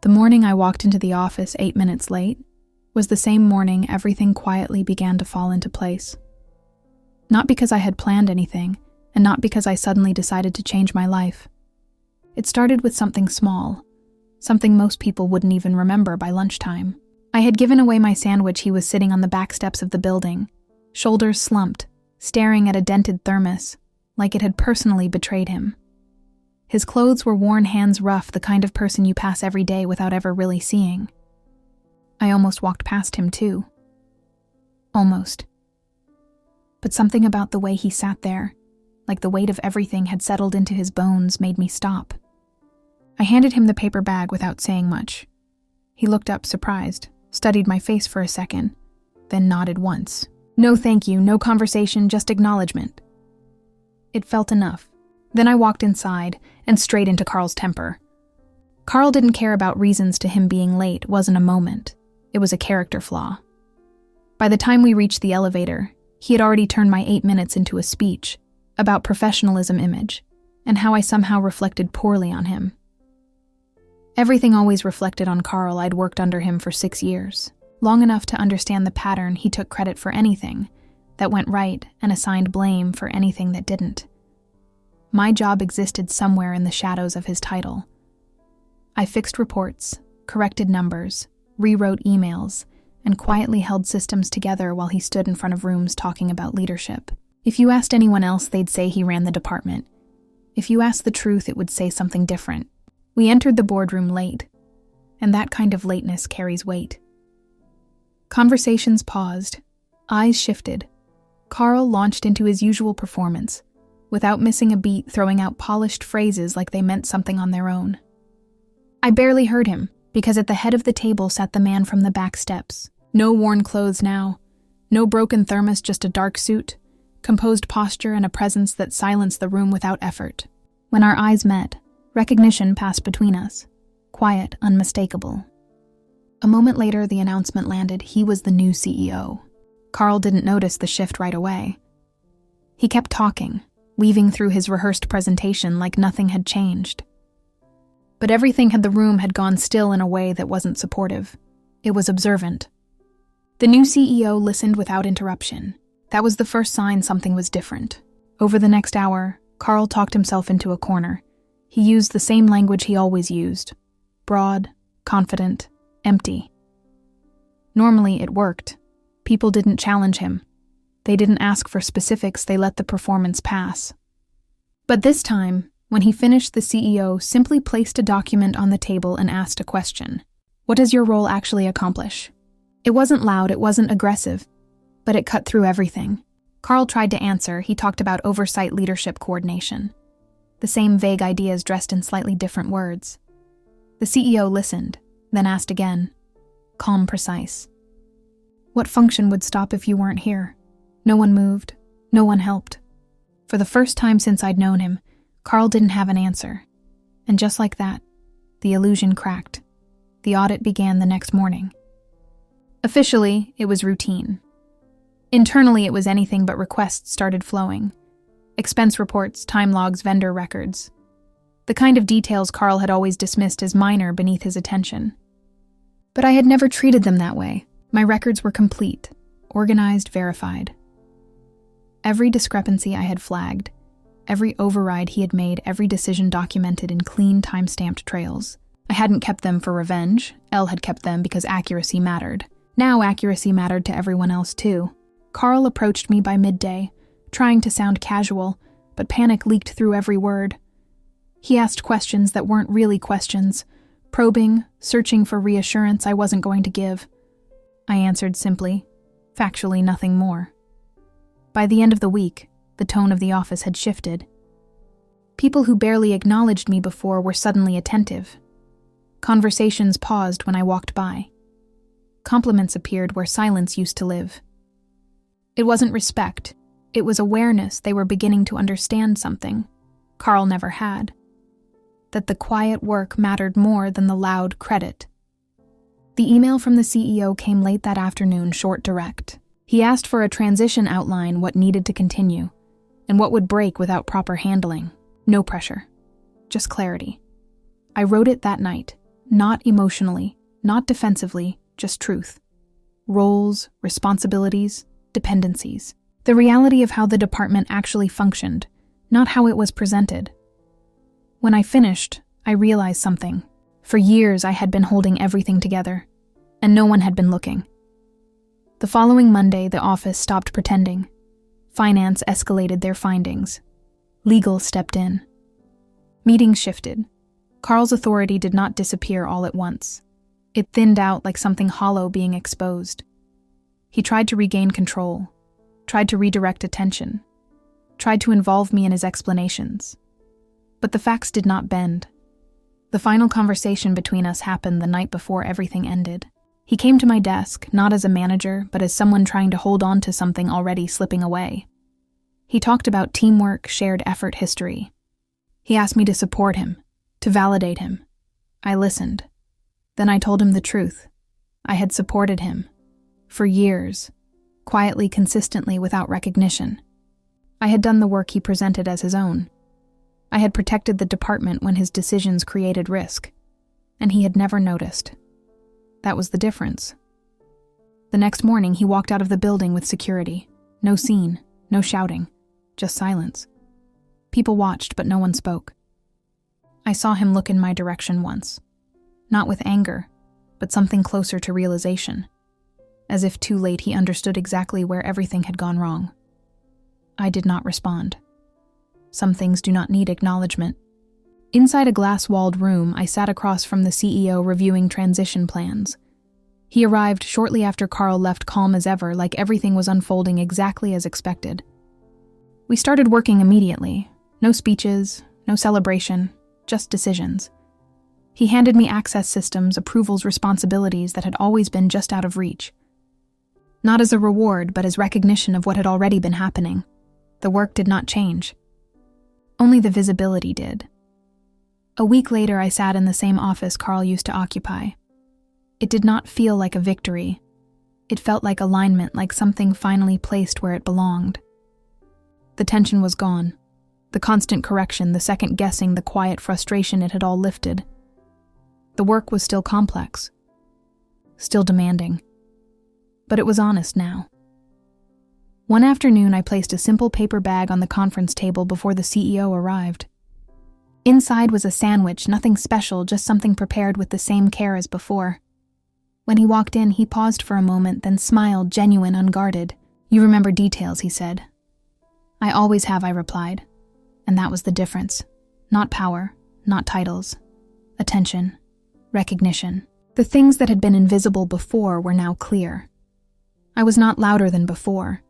The morning I walked into the office 8 minutes late was the same morning everything quietly began to fall into place. Not because I had planned anything, and not because I suddenly decided to change my life. It started with something small, something most people wouldn't even remember by lunchtime. I had given away my sandwich. He was sitting on the back steps of the building, shoulders slumped, staring at a dented thermos, like it had personally betrayed him. His clothes were worn, hands rough, the kind of person you pass every day without ever really seeing. I almost walked past him too. Almost. But something about the way he sat there, like the weight of everything had settled into his bones, made me stop. I handed him the paper bag without saying much. He looked up, surprised, studied my face for a second, then nodded once. No thank you, no conversation, just acknowledgement. It felt enough. Then I walked inside and straight into Carl's temper. Carl didn't care about reasons to him being late. Wasn't a moment. It was a character flaw. By the time we reached the elevator, he had already turned my 8 minutes into a speech about professionalism image and how I somehow reflected poorly on him. Everything always reflected on Carl. I'd worked under him for 6 years, long enough to understand the pattern. He took credit for anything that went right and assigned blame for anything that didn't. My job existed somewhere in the shadows of his title. I fixed reports, corrected numbers, rewrote emails, and quietly held systems together while he stood in front of rooms talking about leadership. If you asked anyone else, they'd say he ran the department. If you asked the truth, it would say something different. We entered the boardroom late, and that kind of lateness carries weight. Conversations paused, eyes shifted. Carl launched into his usual performance, without missing a beat, throwing out polished phrases like they meant something on their own. I barely heard him, because at the head of the table sat the man from the back steps. No worn clothes now, no broken thermos, just a dark suit, composed posture, and a presence that silenced the room without effort. When our eyes met, recognition passed between us, quiet, unmistakable. A moment later, the announcement landed. He was the new CEO. Carl didn't notice the shift right away. He kept talking, weaving through his rehearsed presentation like nothing had changed. But everything in the room had gone still in a way that wasn't supportive. It was observant. The new CEO listened without interruption. That was the first sign something was different. Over the next hour, Carl talked himself into a corner. He used the same language he always used. Broad, confident, empty. Normally it worked. People didn't challenge him. They didn't ask for specifics, they let the performance pass. But this time, when he finished, the CEO simply placed a document on the table and asked a question. What does your role actually accomplish? It wasn't loud, it wasn't aggressive, but it cut through everything. Carl tried to answer. He talked about oversight, leadership, coordination. The same vague ideas dressed in slightly different words. The CEO listened, then asked again. Calm, precise. What function would stop if you weren't here? No one moved. No one helped. For the first time since I'd known him, Carl didn't have an answer. And just like that, the illusion cracked. The audit began the next morning. Officially, it was routine. Internally, it was anything but. Requests started flowing. Expense reports, time logs, vendor records. The kind of details Carl had always dismissed as minor beneath his attention. But I had never treated them that way. My records were complete, organized, verified. Every discrepancy I had flagged, every override he had made, every decision documented in clean, time-stamped trails. I hadn't kept them for revenge. Elle had kept them because accuracy mattered. Now accuracy mattered to everyone else too. Carl approached me by midday, trying to sound casual, but panic leaked through every word. He asked questions that weren't really questions, probing, searching for reassurance I wasn't going to give. I answered simply, factually nothing more. By the end of the week, the tone of the office had shifted. People who barely acknowledged me before were suddenly attentive. Conversations paused when I walked by. Compliments appeared where silence used to live. It wasn't respect. It was awareness. They were beginning to understand something Carl never had. That the quiet work mattered more than the loud credit. The email from the CEO came late that afternoon, short, direct. He asked for a transition outline, what needed to continue, and what would break without proper handling. No pressure. Just clarity. I wrote it that night, Not emotionally, not defensively, just truth. Roles, responsibilities, dependencies. The reality of how the department actually functioned, not how it was presented. When I finished, I realized something. For years, I had been holding everything together, and no one had been looking. The following Monday, the office stopped pretending. Finance escalated their findings. Legal stepped in. Meetings shifted. Carl's authority did not disappear all at once. It thinned out like something hollow being exposed. He tried to regain control, tried to redirect attention, tried to involve me in his explanations. But the facts did not bend. The final conversation between us happened the night before everything ended. He came to my desk, not as a manager, but as someone trying to hold on to something already slipping away. He talked about teamwork, shared effort, history. He asked me to support him, to validate him. I listened. Then I told him the truth. I had supported him. For years. Quietly, consistently, without recognition. I had done the work he presented as his own. I had protected the department when his decisions created risk. And he had never noticed. That was the difference. The next morning, he walked out of the building with security. No scene, no shouting, just silence. People watched, but no one spoke. I saw him look in my direction once. Not with anger, but something closer to realization. As if too late, he understood exactly where everything had gone wrong. I did not respond. Some things do not need acknowledgement. Inside a glass-walled room, I sat across from the CEO reviewing transition plans. He arrived shortly after Carl left, calm as ever, like everything was unfolding exactly as expected. We started working immediately. No speeches, no celebration, just decisions. He handed me access systems, approvals, responsibilities that had always been just out of reach. Not as a reward, but as recognition of what had already been happening. The work did not change. Only the visibility did. A week later, I sat in the same office Carl used to occupy. It did not feel like a victory. It felt like alignment, like something finally placed where it belonged. The tension was gone. The constant correction, the second guessing, the quiet frustration, it had all lifted. The work was still complex. Still demanding. But it was honest now. One afternoon, I placed a simple paper bag on the conference table before the CEO arrived. Inside was a sandwich, nothing special, just something prepared with the same care as before. When he walked in, he paused for a moment, then smiled, genuine, unguarded. "You remember details," he said. "I always have," I replied. And that was the difference. Not power, not titles. Attention, recognition. The things that had been invisible before were now clear. I was not louder than before.